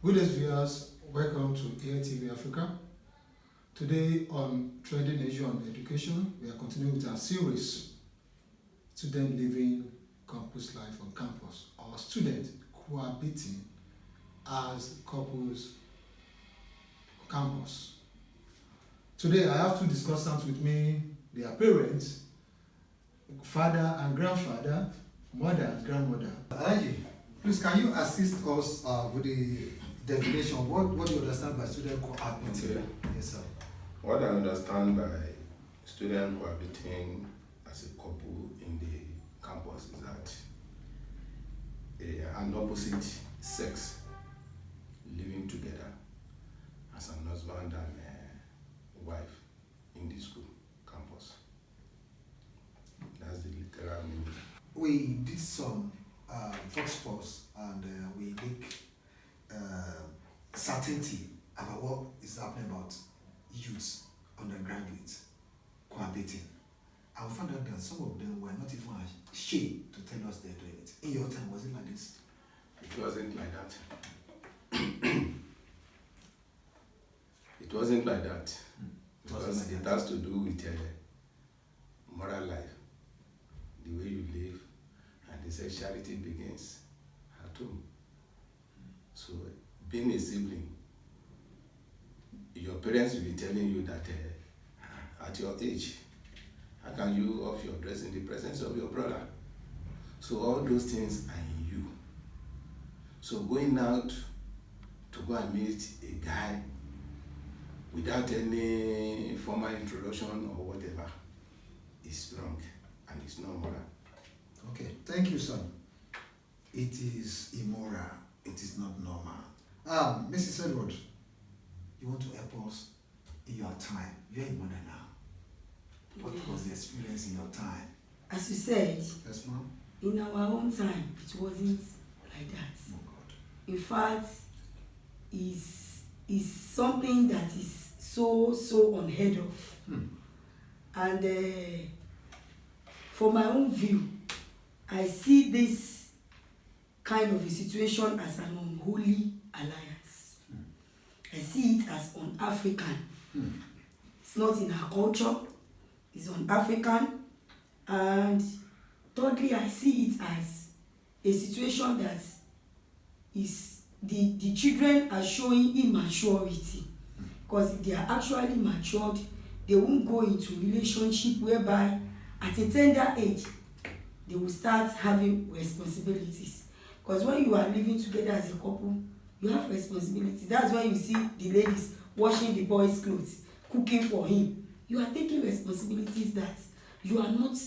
Good day, viewers. Welcome to AITV Africa. Today on Trending Issue on Education, we are continuing with our series, Student Living Campus Life on Campus, or students cohabiting as couples on campus. Today I have two discussants with me, their parents, father and grandfather, mother and grandmother. Alaji, please can you assist us with the definition? What do you understand by student cohabiting? Okay. Yes, sir. What I understand by student cohabiting as a couple in the campus is that an opposite sex living together as an husband and wife in the school campus. That's the literal meaning. We did some vox pops and we make certainty about what is happening about youths, undergraduates, cohabiting. And we found out that some of them were not even ashamed to tell us they're doing it. In your time, was it like this? It wasn't like that. It wasn't like that. Because it has to do with moral life, the way you live, and the sexuality begins at home. So, being a sibling, your parents will be telling you that at your age, how can you off your dress in the presence of your brother? So all those things are in you. So going out to go and meet a guy without any formal introduction or whatever is wrong and it's not moral. Okay, thank you, son. It is immoral. It is not normal. Mrs. Edward, you want to help us in your time? You're a mother now. What was the experience in your time? As you said, Yes, ma'am. in our own time, it wasn't like that. Oh, God. In fact, is something that is so unheard of. And for my own view, I see this kind of a situation as an unholy alliance. I see it as un-African. It's not in our culture, it's un-African. And thirdly, I see it as a situation that is the children are showing immaturity. Because if they are actually matured, they won't go into relationship whereby at a tender age, they will start having responsibilities. Because when you are living together as a couple, you have responsibility. That's why you see the ladies washing the boys' clothes, cooking for him. You are taking responsibilities that you are not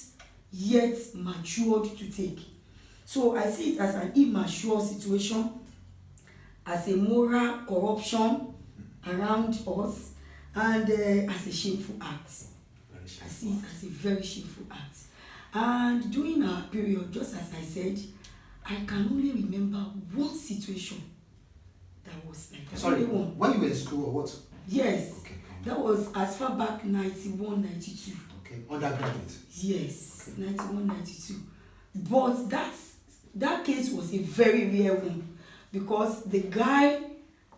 yet matured to take. So I see it as an immature situation, as a moral corruption around us, and as a shameful act. I see it as a very shameful act. And during our period, just as I said, I can only remember one situation that was like that. Sorry, only one. when you were in school or what? Yes. Okay. That was as far back 91, 92. Okay, undergraduate. Yes, okay. 91, 92. But that case was a very rare one because the guy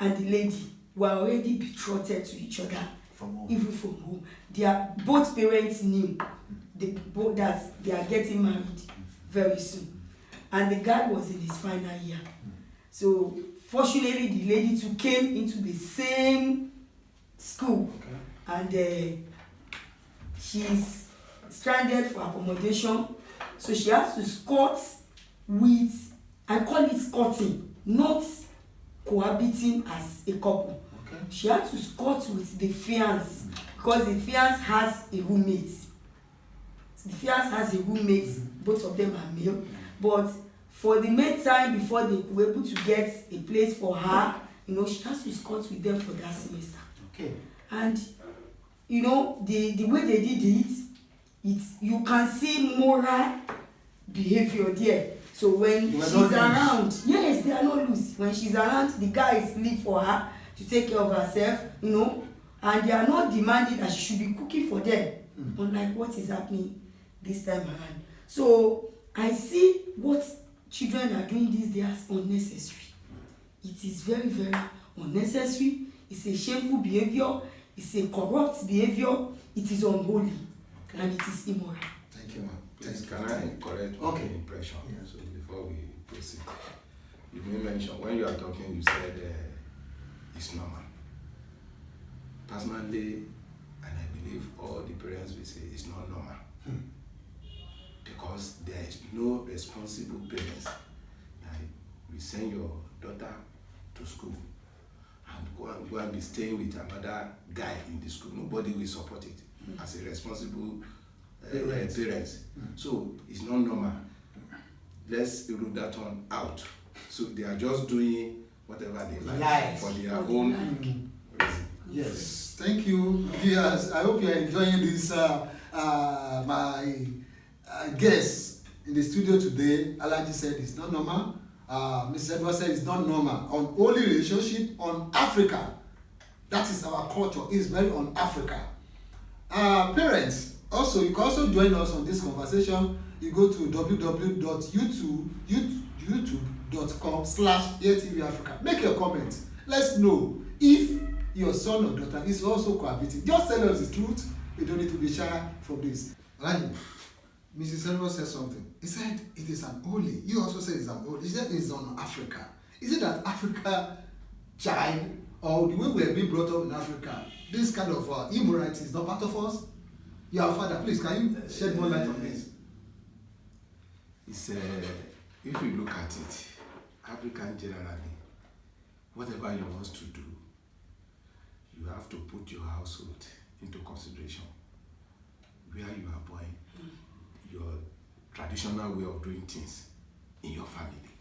and the lady were already betrothed to each other, From home. even from home. Both parents knew that they are getting married very soon. And the guy was in his final year. So fortunately, the lady too came into the same school. Okay. And she's stranded for accommodation. So she has to skirt with, I call it skirting, not cohabiting as a couple. Okay. She had to skirt with the fiance because the fiance has a roommate. The fiance has a roommate, both of them are male. But for the meantime, before they were able to get a place for her, she has to skirt with them for that semester. Okay. And the way they did it, you can see moral behavior there. So when she's around, yes, they are not loose. When she's around, the guy is leave for her to take care of herself, and they are not demanding that she should be cooking for them, unlike what is happening this time around. So I see what children are doing these days unnecessary. It is very, very unnecessary. It's a shameful behavior. It's a corrupt behavior. It is unholy, and it is immoral. Thank you, ma'am. Please, can I correct one impression? Yeah. So before we proceed, you may mention when you are talking, you said it's normal. Personally, and I believe all the parents will say it's not normal. Because there is no responsible parents that will send your daughter to school and go and be staying with another guy in the school. Nobody will support it as a responsible parents. So it's not normal. Let's rule that one out. So they are just doing whatever they like for their own reason. Yes, thank you, viewers. I hope you are enjoying this. My guest in the studio today, Alaji said it's not normal. Mr. Edward said it's not normal. On only relationship on Africa. That is our culture. It's very on Africa. Parents, also you can also join us on this conversation. You go to www.youtube.com/AirTVAfrica. Make your comment. Let's know if your son or daughter is also cohabiting. Just tell us the truth. We don't need to be shy from this. Alaji, Mrs. Edward said something. He said it is an holy. You also said it's an holy. He said it's on Africa. Is it that Africa child, or the way we have been brought up in Africa, this kind of immorality is not part of us? Your father, please, can you shed more light on this? It's if you look at it, African generally, whatever you want to do, you have to put your household into consideration. Where you are born, your traditional way of doing things in your family.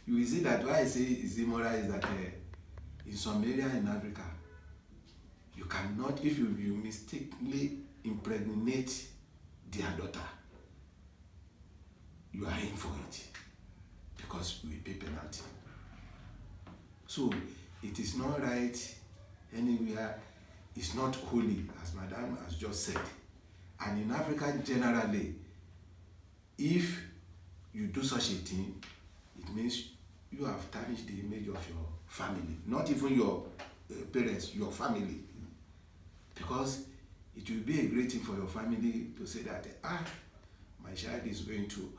You will see that why I say it's immoral is that in some area in Africa, you cannot, if you mistakenly impregnate their daughter, you are in for it because we pay penalty. So it is not right anywhere. It's not holy, as Madam has just said. And in Africa generally, if you do such a thing, it means you have tarnished the image of your family, not even your parents, your family. Because it will be a great thing for your family to say that, my child is going to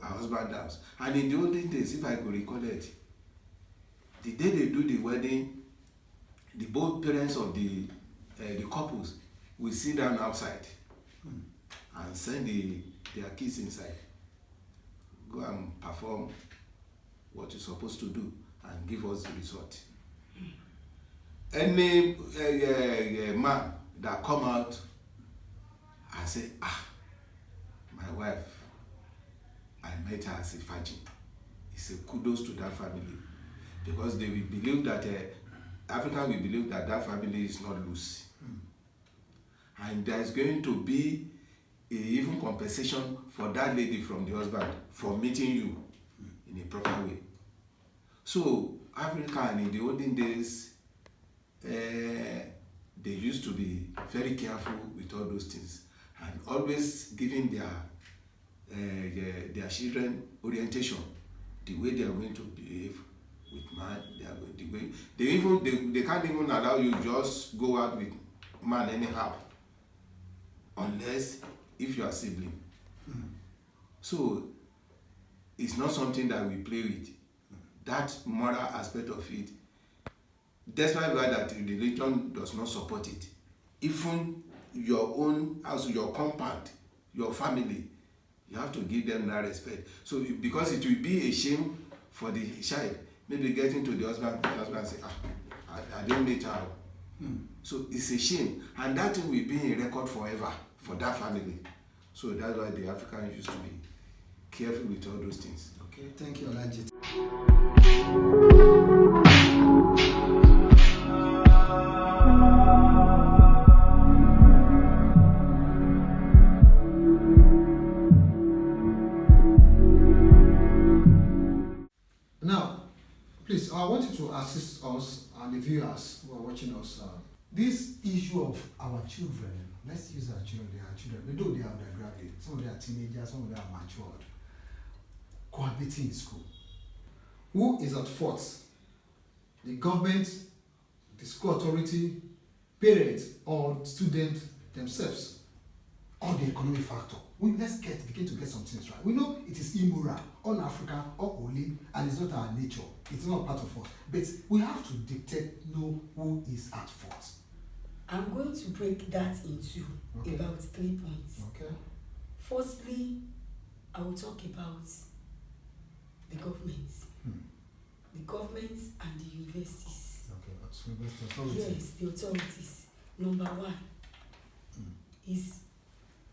a husband's house. And in the olden days, if I could recall it, the day they do the wedding, the both parents of the couples will sit down outside and send their kids inside. Go and perform what you're supposed to do and give us the result. Any man that come out and say, my wife, I met her as a virgin. It's a kudos to that family, because they will believe that Africa will believe that that family is not loose. And there's going to be even compensation for that lady from the husband for meeting you in a proper way. So Africa in the olden days, they used to be very careful with all those things and always giving their children orientation, the way they are going to behave with man. They are going the way they can't even allow you just go out with man anyhow, unless if you are sibling. So it's not something that we play with. That moral aspect of it, despite that the religion does not support it, even your own house, your compound, your family, you have to give them that respect. So because it will be a shame for the child, maybe getting to the husband say, I didn't meet her. So it's a shame, and that thing will be in record forever for that family. So that's why the Africans used to be careful with all those things. Okay, thank you, Alaji. Now, please, I want you to assist us and the viewers who are watching us. This issue of our children, let's use our children, they are children, though they are undergraduate, some of them are teenagers, some of them are matured, cohabiting in school. who is at fault? The government, the school authority, parents, or students themselves? Or the economic factor? Let's begin to get some things right. We know it is immoral, un-African, unholy, and it's not our nature. It's not part of us. But we have to know who is at fault. I'm going to break that into about 3 points. Okay. Firstly, I will talk about the government. The government and the universities. Yes, the authorities. Number one is,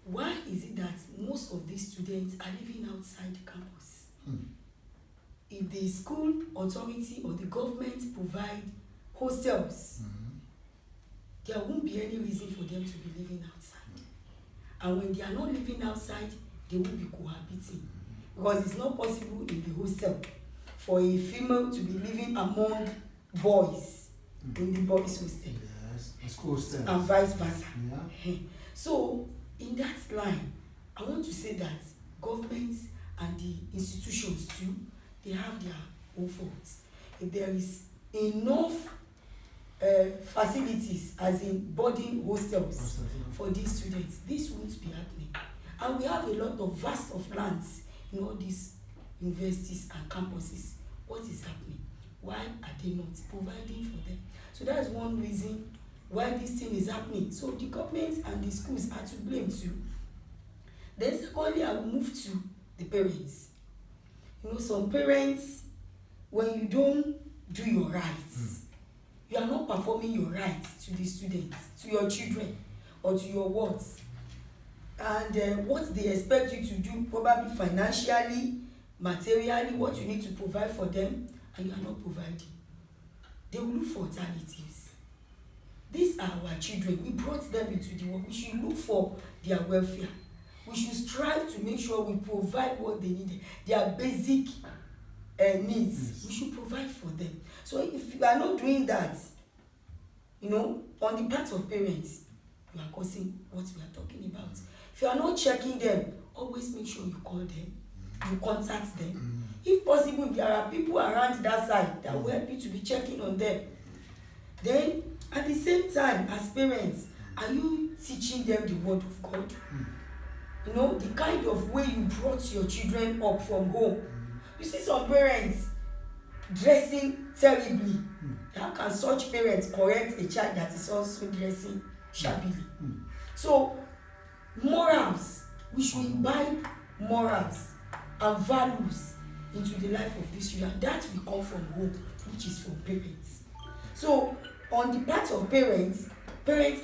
why is it that most of these students are living outside the campus? If the school authority or the government provide hostels, there won't be any reason for them to be living outside. And when they are not living outside, they will be cohabiting. Because it's not possible in the hostel for a female to be living among boys in the boys' hostel. Yes, the school hostel. And vice versa. Yeah. So, in that line, I want to say that governments and the institutions too, they have their own faults. If there is enough facilities, as in boarding hostels for these students, this won't be happening. And we have a lot of vast of lands in all these universities and campuses. What is happening? Why are they not providing for them? So that's one reason why this thing is happening. So the government and the schools are to blame too. Then secondly, I will move to the parents. Some parents, when you don't do your rights, you are not performing your rights to the students, to your children, or to your wards. And what they expect you to do, probably financially, materially, what you need to provide for them, and you are not providing. They will look for alternatives. These are our children. We brought them into the world. We should look for their welfare. We should strive to make sure we provide what they need, their basic needs. We should provide for them. So if you are not doing that, on the part of parents, you are causing what we are talking about. If you are not checking them, always make sure you call them, you contact them. If possible, if there are people around that side that will help you to be checking on them. Then, at the same time, as parents, are you teaching them the word of God? The kind of way you brought your children up from home. You see some parents dressing terribly. How can such parents correct a child that is also dressing shabbily? So, morals, we should imbibe morals and values into the life of these children. That will come from home, which is from parents. So, on the part of parents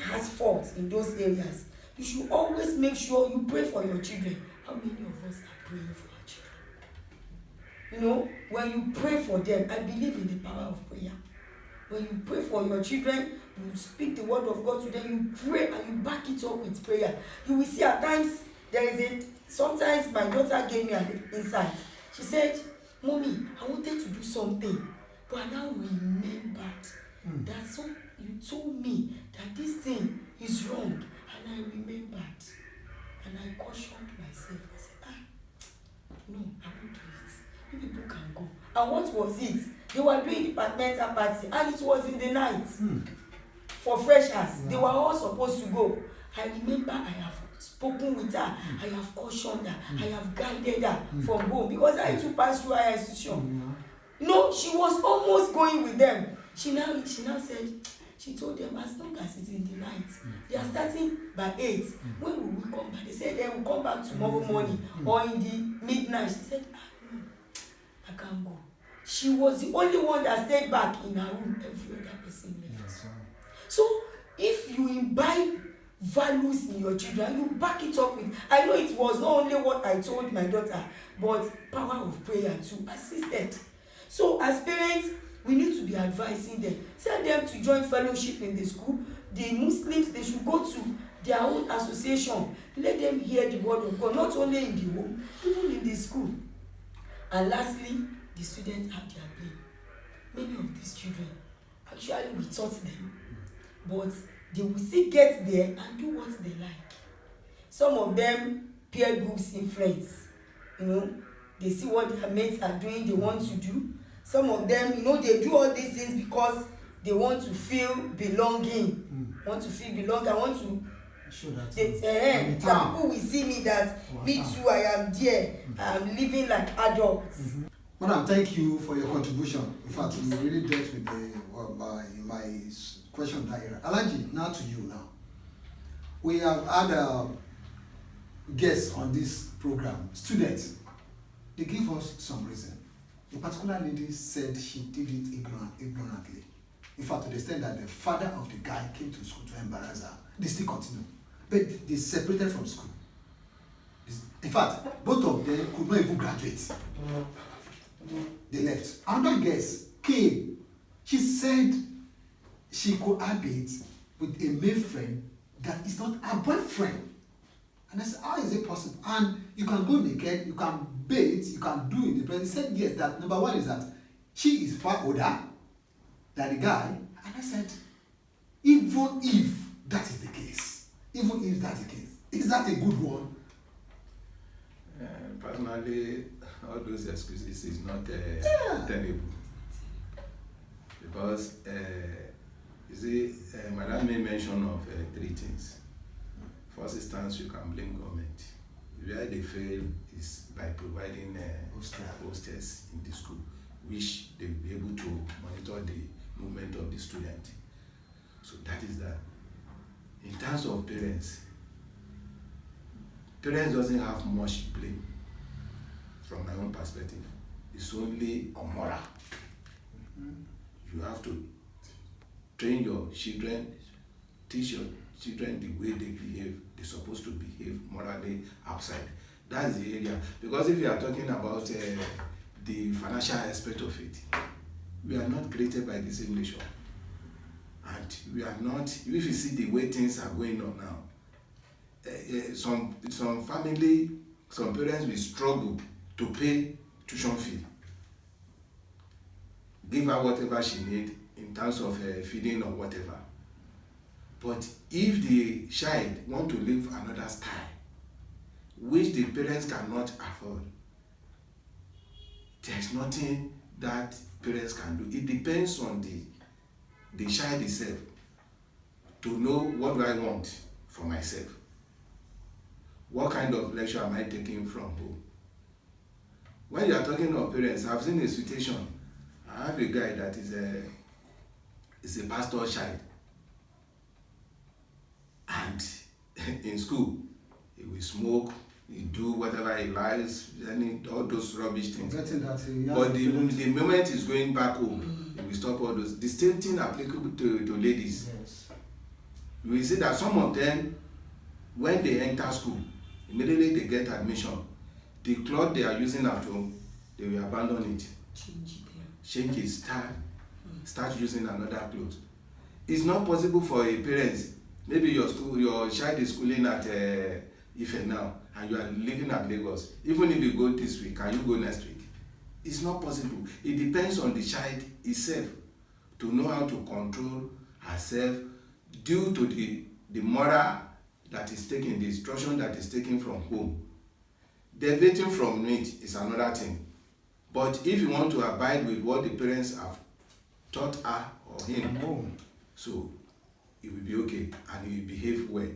has faults in those areas. You should always make sure you pray for your children. How many of us are praying for our children? When you pray for them, I believe in the power of prayer. When you pray for your children, you speak the word of God to them, you pray and you back it up with prayer. You will see at times, sometimes my daughter gave me an insight. She said, "Mommy, I wanted to do something, but I now remembered that you told me that this thing is wrong, and I remembered, and I cautioned myself. I said, no, I won't do it. You people can go." And what was it? They were doing departmental party, and it was in the night for freshers. They were all supposed to go. I remember I have spoken with her, I have cautioned her, I have guided her from home, because I too passed through her institution. She was almost going with them. She now said, she told them, as long as it's in the night, they are starting by 8. When will we come back? They said they will come back tomorrow morning or in the midnight. She said, no, I can't go. She was the only one that stayed back in her room. Every other person left. So if you imbibe values in your children, you back it up with, I know it was not only what I told my daughter, but power of prayer too assisted. So as parents, we need to be advising them. Tell them to join fellowship in the school. The Muslims, they should go to their own association. Let them hear the word of God, not only in the home, even in the school. And lastly, the students have their blame. Many of these children, actually we taught them, but they will still get there and do what they like. Some of them, peer groups influence. They see what their mates are doing, they want to do. Some of them, you know, they do all these things because they want to feel belonging. Want to feel belonging. I want to. Sure that. That people will see me that me too. I am there. I am living like adults. Madam, thank you for your contribution. In fact, you really dealt with my question that Alaji, now to you now. We have had guests on this program, students. They give us some reason. A particular lady said she did it ignorantly. In fact, to the extent that the father of the guy came to school to embarrass her. They still continue. But they separated from school. In fact, both of them could not even graduate. They left. Another guest came. She said she cohabit with a male friend that is not her boyfriend. And I said, how is it possible? And you can go naked, you can bathe, you can do it. The president said yes, that number one is that she is far older than the guy. And I said, even if that is the case, is that a good one? Personally, all those excuses is not tenable. Because, you see, Madam made mention of 3 things. First instance, you can blame government. Where they fail is by providing hostels in the school, which they will be able to monitor the movement of the student. So that is that. In terms of parents doesn't have much blame from my own perspective. It's only on moral. You have to train your children, teach your children the way they behave. They're supposed to behave morally outside. That's the area. Because if you are talking about the financial aspect of it, we are not created by the same nation. And we are not, if you see the way things are going on now, some family, some parents will struggle to pay tuition fee. Give her whatever she needs in terms of feeding or whatever. But if the child want to live another style, which the parents cannot afford, there's nothing that parents can do. It depends on the child itself to know what do I want for myself. What kind of lecture am I taking from home? When you are talking of parents, I've seen a situation. I have a guy that is a pastor's child. And in school, he will smoke, he do whatever he likes, all those rubbish things. But the moment he's going back home, he will stop all those. The same thing applicable to ladies. Yes. You will see that some of them, when they enter school, immediately they get admission. The cloth they are using at home, they will abandon it. Change it, start using another clothes. It's not possible for a parent. Maybe your child is schooling at Ife now, and you are living at Lagos. Even if you go this week, can you go next week? It's not possible. It depends on the child itself to know how to control herself due to the moral that is taken, the instruction that is taken from home. Deviating from it is another thing. But if you want to abide with what the parents have taught her or him, so it will be okay and he will behave well.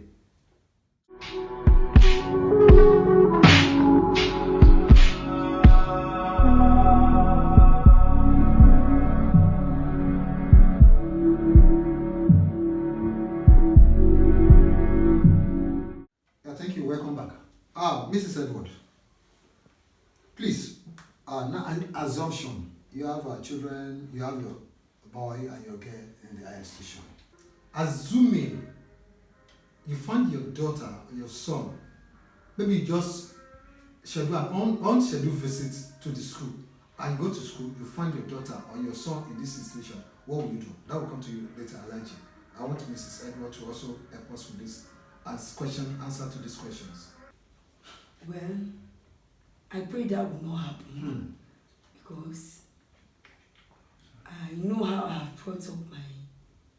Thank you. Welcome back. Mrs. Edward, please, now an assumption. You have children, you have your boy and your girl in the higher institution. Assuming you find your daughter or your son, maybe you just schedule an unscheduled visit to the school and go to school, you find your daughter or your son in this institution, what will you do? That will come to you later, Alaji. I want Mrs. Edward to also help us with this answer to these questions. Well, I pray that will not happen because I know how I have brought up my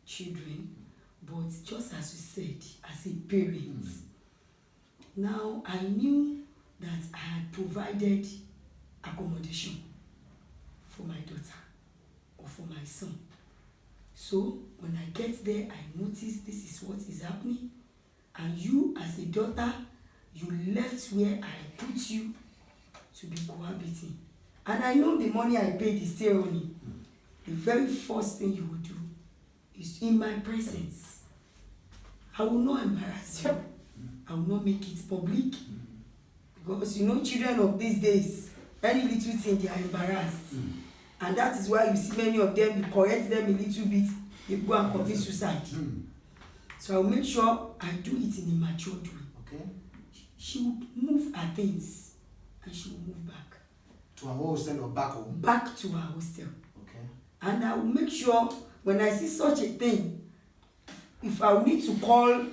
children, but just as you said, as a parent, now I knew that I had provided accommodation for my daughter. son. So when I get there, I notice this is what is happening, and you as a daughter, you left where I put you to be cohabiting. And I know the money I paid is still running. The very first thing you will do is in my presence. I will not embarrass you. I will not make it public. Because you know, children of these days, any little thing they are embarrassed. And that is why you see many of them, you correct them a little bit, they go and commit suicide. So I will make sure I do it in a matured way. Okay. She will move her things and she will move back. To our hostel or back home? Back to her hostel. Okay. And I will make sure when I see such a thing, if I will need to call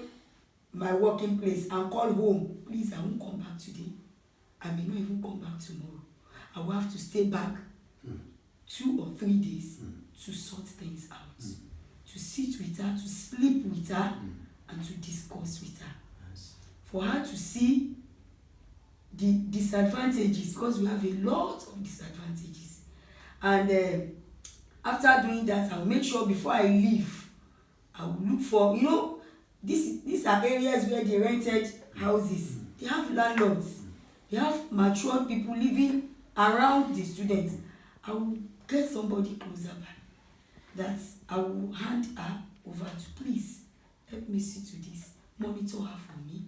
my working place and call home, please, I won't come back today. I may not even come back tomorrow. I will have to stay back 2 or 3 days to sort things out, to sit with her, to sleep with her, and to discuss with her. Yes. For her to see the disadvantages, because we have a lot of disadvantages. And after doing that, I will make sure before I leave, I will look for, you know, these are areas where they rented houses. They have landlords. They have mature people living around the students. I will get somebody closer by that I will hand her over to. Please help me see to this, monitor her for me,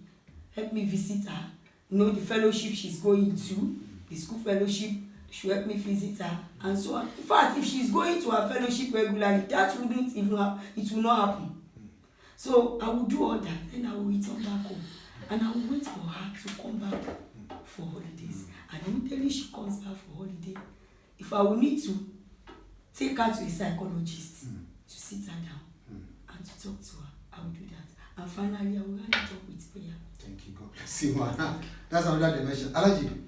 help me visit her. You know, the fellowship she's going to, the school fellowship, she help me visit her, and so on. In fact, if she's going to her fellowship regularly, that wouldn't even happen. It will not happen. So I will do all that, then I will return back home, and I will wait for her to come back for holidays. And immediately she comes back for holiday, if I will need to take her to a psychologist to sit her down and to talk to her, I will do that. And finally, I will hand it up with prayer. Thank you. God bless you. That's another dimension. Alaji,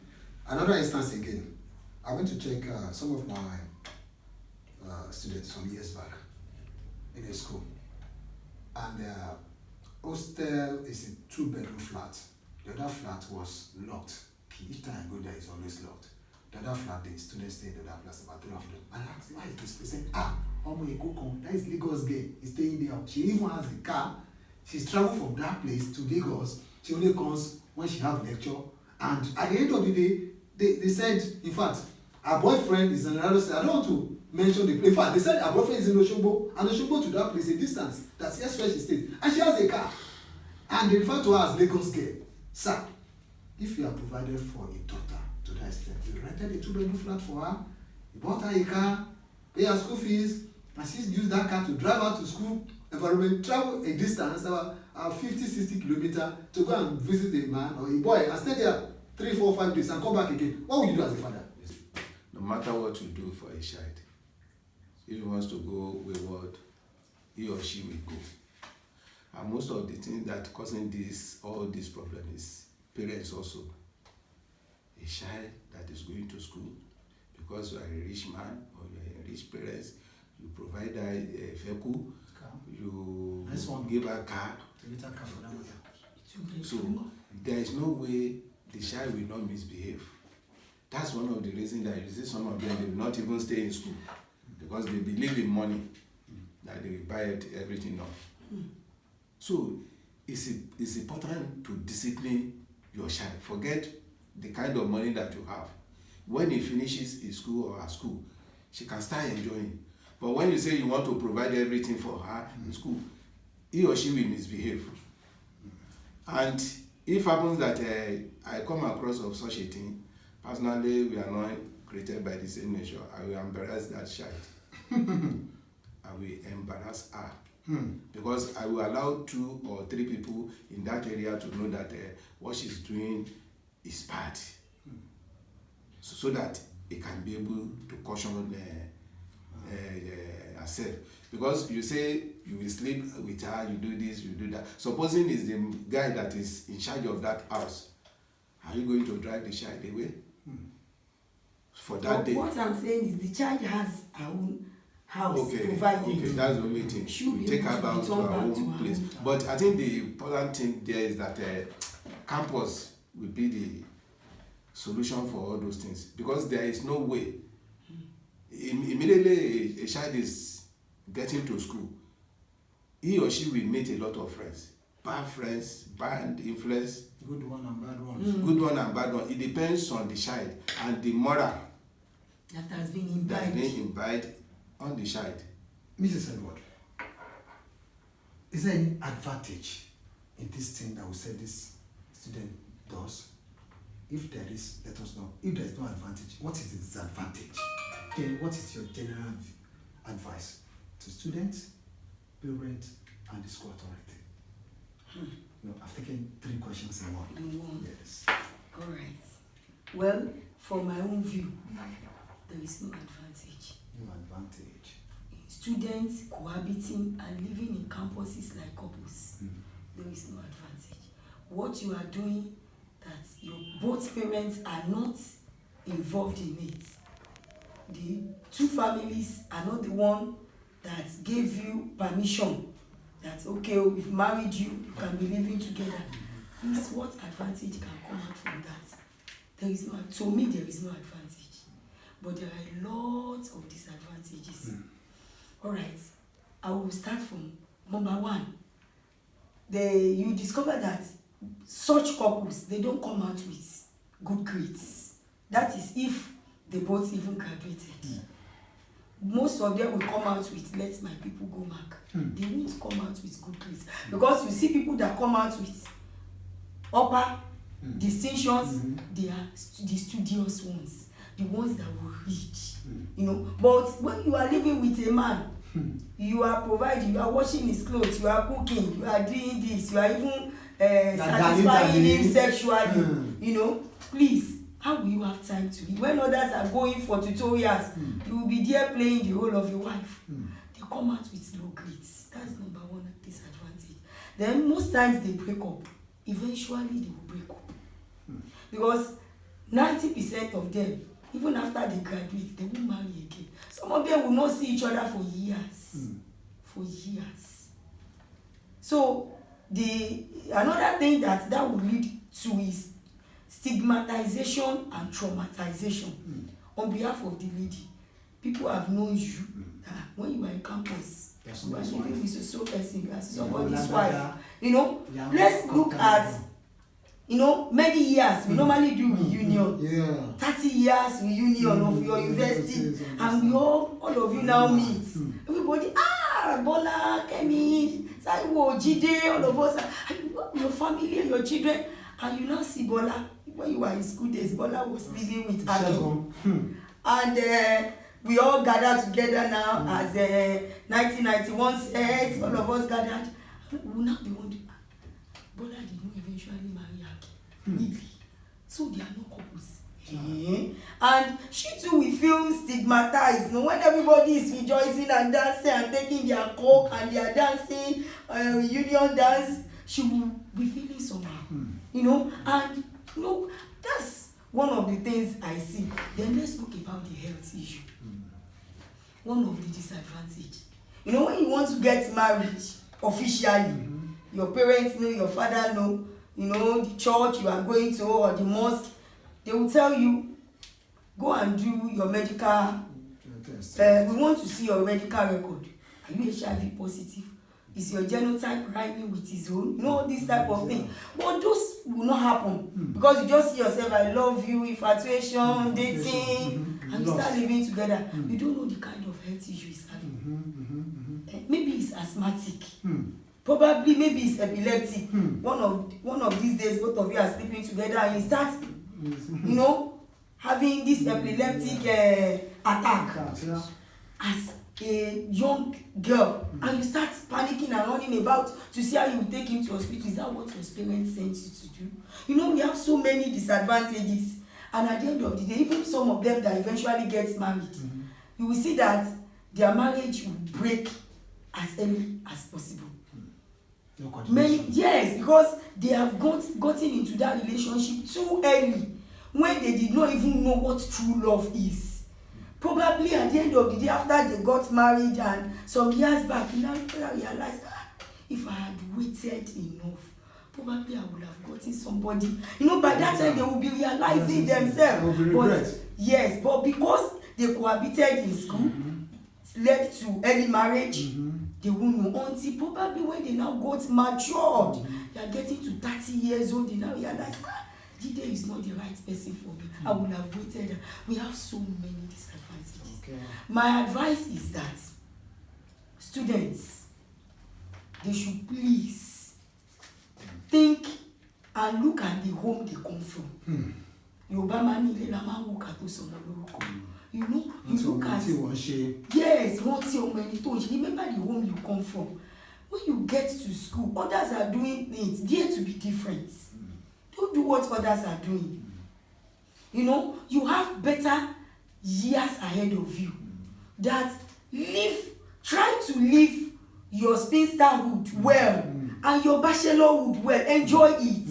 another instance again. I went to check some of my students some years back in a school. And the hostel is a 2-bedroom flat. The other flat was locked. Each time I go there, it's always locked. The other flat, the students stay in the other place, about 3 of them. And I asked, why is this place? They said, that is Lagos girl. He's staying there. She even has a car. She's traveled from that place to Lagos. She only comes when she has lecture. And at the end of the day, they said, in fact, her boyfriend is in another state. I don't want to mention the place. In fact, they said her boyfriend is in Oshogbo, and Oshogbo to that place, a distance. That's yes where she stays. And she has a car. And they refer to her as Lagos girl. Sir, if you are provided for a daughter to that extent, you rented a 2-bedroom flat for her, you bought her a car, pay her school fees, and she's used that car to drive her to school environment, travel a distance about 50-60 kilometers to go and visit a man or a boy and stay there 3, 4, 5 days and come back again. What will you do as a father? No matter what you do for a child, if he wants to go wayward, he or she will go. And most of the things that causing all this problem is parents also. A child that is going to school, because you are a rich man or you are a rich parents, you provide her a vehicle, you give her a car. So there is no way the child will not misbehave. That's one of the reasons that you see some of them, they will not even stay in school because they believe in money, that they will buy everything off. So it's important to discipline your child. Forget the kind of money that you have. When he finishes his school or her school, she can start enjoying. But when you say you want to provide everything for her in school, he or she will misbehave. And if happens that I come across of such a thing, personally, we are not created by the same nature. I will embarrass that child. I will embarrass her. Because I will allow 2 or 3 people in that area to know that what she's doing is bad. So that it can be able to caution herself. Because you say you will sleep with her, you do this, you do that. Supposing it's the guy that is in charge of that house, are you going to drag the child away? For that day? What I'm saying is the child has her own house provided. Okay, that's the only thing. You take her back to her own place. But I think the important thing there is that campus will be the solution for all those things, because there is no way. Immediately a child is getting to school, he or she will meet a lot of friends, bad influence, Good one and bad ones. good one and bad one. It depends on the child and the moral that has been that imbibed. they imbibed on the child. Mrs. Edward, is there any advantage in this thing that we said this student does? If there is, let us know. If there is no advantage, what is the disadvantage? Then what is your general advice to students, parents, and the school authority? No, I've taken 3 questions in one. In one. Yes. All right. Well, from my own view, there is no advantage. No advantage. Students cohabiting and living in campuses like couples, there is no advantage. What you are doing, that your both parents are not involved in it. The 2 families are not the one that gave you permission that, okay, we've married you, you can be living together. Please, what advantage can come out from that? There is no, to me, there is no advantage. But there are lots of disadvantages. All right, I will start from number 1. You discover that such couples, they don't come out with good grades. That is if they both even graduated. Most of them will come out with, let my people go back. They won't come out with good grades. Because you see people that come out with upper distinctions, they are the studious ones, the ones that will read. You know, but when you are living with a man, you are providing, you are washing his clothes, you are cooking, you are doing this, you are even satisfying him sexually. You know, please, how will you have time to read? When others are going for tutorials, you will be there playing the role of your wife. They come out with low grades. That's number 1 disadvantage. Then most times they break up. Eventually they will break up. Because 90% of them, even after they graduate, they won't marry again. Some of them will not see each other for years. For years. So another thing that will lead to is stigmatization and traumatization on behalf of the lady. People have known you that when you are in campus, you are living with a social person, you are somebody's wife. You know, let's look at, you know, many years. We normally do reunion. 30 years reunion of your university, and we all of you now meet. Everybody, Bola, Kemi, Saiwo, Jide, all of us, your family and your children, and you now see Bola. When you were in school days, Bola was living with Adam. And we all gathered together now as 1991 set, all of us gathered. We will now be wondering, Bola did not eventually marry Aki. Really? So they are not couples. And she too will feel stigmatized. You know, when everybody is rejoicing and dancing and taking their coke and they are dancing, union dance, she will be feeling somehow. You know, and you know, that's one of the things I see. Then let's talk about the health issue. One of the disadvantages. You know, when you want to get married officially, your parents know, your father know, you know, the church you are going to or the mosque, they will tell you, go and do your medical, we want to see your medical record. Are you HIV positive? Is your genotype rhyming with his own? You know, this type of thing. But those will not happen because you just see yourself, I love you, infatuation, dating, and you start living together. You don't know the kind of health issue he's having. Maybe he's asthmatic. Probably maybe he's epileptic. One of these days, both of you are sleeping together and you start, you know, having this epileptic attack as a young girl, and you start panicking and running about to see how you will take him to hospital. Is that what your parents sent you to do? You know, we have so many disadvantages, and at the end of the day, even some of them that eventually gets married, you will see that their marriage will break as early as possible. No yes, because they have gotten into that relationship too early when they did not even know what true love is. Probably at the end of the day, after they got married and some years back, you now realize, if I had waited enough, probably I would have gotten somebody. You know, by that time they will be realizing themselves. But yes, but because they cohabited in school, led to early marriage. They won't know until probably when they now got matured. They are getting to 30 years old, they now realize, Jide is not the right person for me. I would have waited. We have so many disadvantages. Okay. My advice is that students, they should please think and look at the home they come from. Yorùbá máa ní ilé la máa ń wò ká tó sọmọ lórúkọ. You know, you look at yes, rántí ọmọ ẹni tó ń ṣe. Remember the home you come from. When you get to school, others are doing things. Dare to be different. Don't do what others are doing. You know, you have better years ahead of you. That try to live your spinsterhood well and your bachelorhood well. Enjoy it.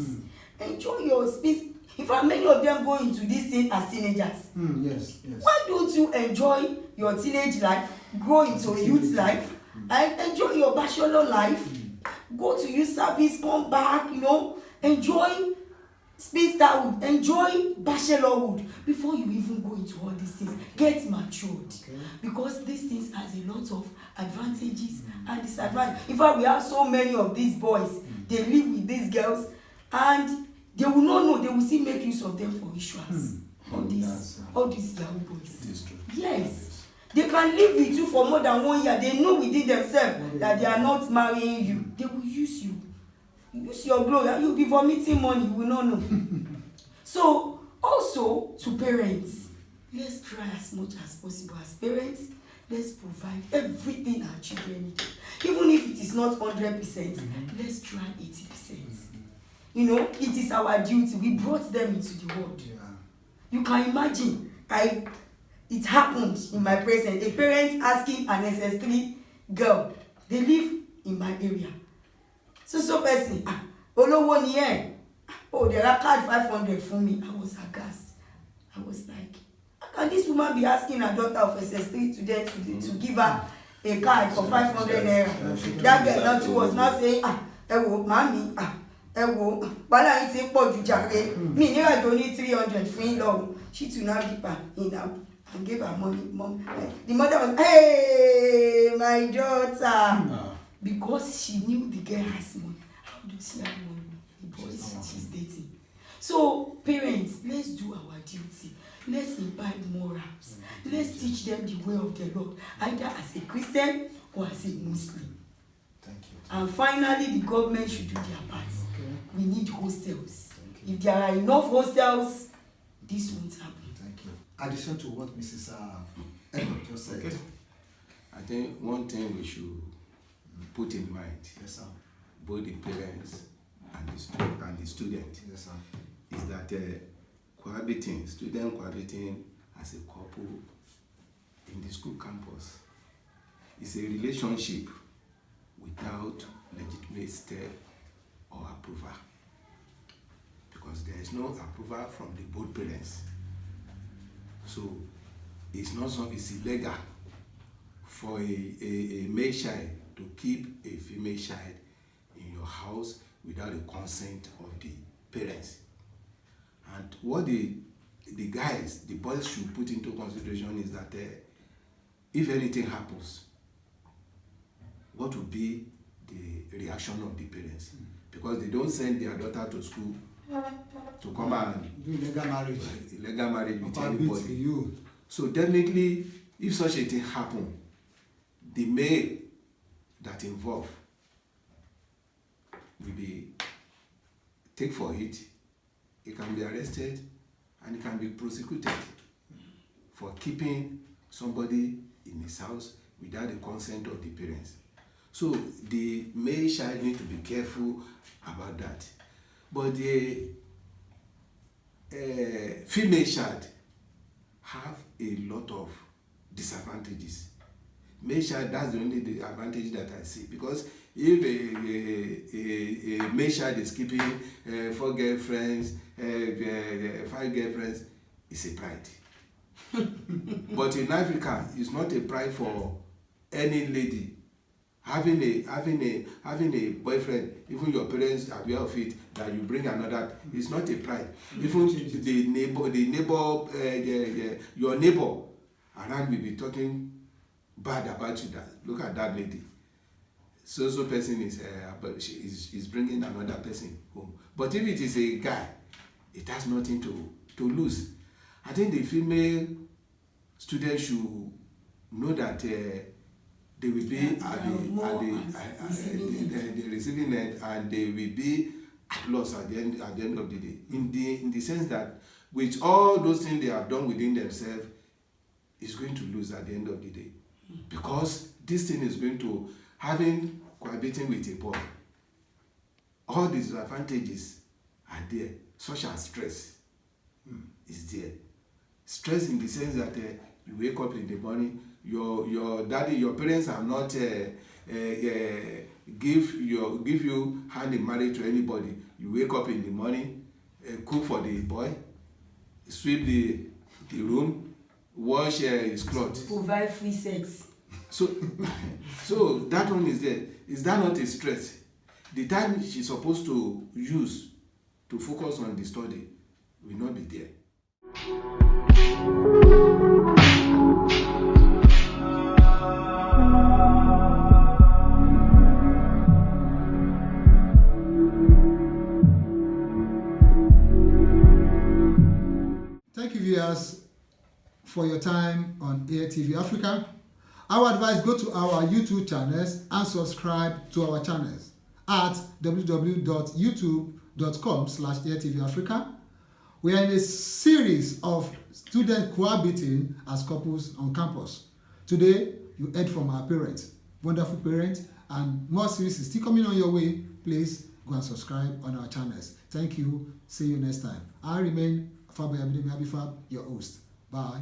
Enjoy your spinster. In fact, many of them go into this thing as teenagers. Yes. Why don't you enjoy your teenage life, grow into a youth life, and enjoy your bachelor life? Go to youth service, come back, you know, enjoy spinsterhood, enjoy bachelorhood before you even go into all these things. Get matured, because these things has a lot of advantages and disadvantages. In fact, we have so many of these boys. They live with these girls, and they will not know. They will still make use of them for rituals. All these young boys. Yes, they can live with you for more than 1 year. They know within themselves that they are not marrying you. They will use you. Use your glory, and you'll be vomiting money. You will not know. So, also to parents, let's try as much as possible. As parents, let's provide everything our children need. Even if it is not 100%, let's try 80%. You know, it is our duty. We brought them into the world. You can imagine, it happened in my presence. A parent asking an SS3 girl, they live in my area. So person, olówó ni ẹ́, oh, there are card 500 for me. I was aghast. I was like, how can this woman be asking her daughter of SS3 to give her a card for 500 naira? That girl now too was now saying, mommy, bala yìí ti pọ̀ jù jàre. Me ní àjò ní 300 fún yín lọ́wọ́. She too now dip her in and gave her money. Mom, the mother was, hey, my daughter. Because she knew the girl has money. How does she have money? The boy she's dating. So, parents, let's do our duty. Let's imbibe morals. Let's teach them the way of the Lord, either as a Christian or as a Muslim. Thank you. And finally, the government should do their part. We need hostels. If there are enough hostels, this won't happen. Thank you. Addition to what Mrs. Edward just said. I think one thing we should put in mind, Yes, sir. both the parents and the student, Yes, sir. is that student cohabiting as a couple in the school campus is a relationship without legitimate step or approval, because there is no approval from the both parents. So it's illegal for a male child to keep a female child in your house without the consent of the parents. And what the boys should put into consideration is that if anything happens, what will be the reaction of the parents? Because they don't send their daughter to school to come and Do illegal marriage with anybody. So definitely, if such a thing happen, the male that involved will be take for it. He can be arrested and he can be prosecuted for keeping somebody in his house without the consent of the parents. So the male child need to be careful about that. But the female child have a lot of disadvantages. Male child, that's the only advantage that I see, because if a male child is keeping 4 girlfriends, 5 girlfriends, it's a pride. But in Africa, it's not a pride for any lady. Having a boyfriend, even your parents are aware of it, that you bring another, it's not a pride. Even your neighbor around will be talking bad about you, that look at that lady, so person is but she is bringing another person home. But if it is a guy, it has nothing to lose. I think the female students should know that they will be at the receiving end, and they will be at loss at the end of the day. In the sense that with all those things they have done within themselves, is going to lose at the end of the day, because this thing is going to having cohabiting with a boy. All these disadvantages are there, such as stress is there. Stress in the sense that you wake up in the morning, your parents are not give you hand in marriage to anybody. You wake up in the morning, cook for the boy, sweep the room, wash his clothes, provide free sex. So that one is there. Is that not a stress? The time she's supposed to use to focus on the study will not be there. Thank you, viewers, for your time on AirTV Africa. Our advice: go to our YouTube channels and subscribe to our channels at www.youtube.com/AirTVAfrica. We are in a series of students cohabiting as couples on campus. Today, you heard from our parents, wonderful parents, and more series is still coming on your way. Please go and subscribe on our channels. Thank you. See you next time. I remain Fabi Abidemi Abifab, your host. Bye.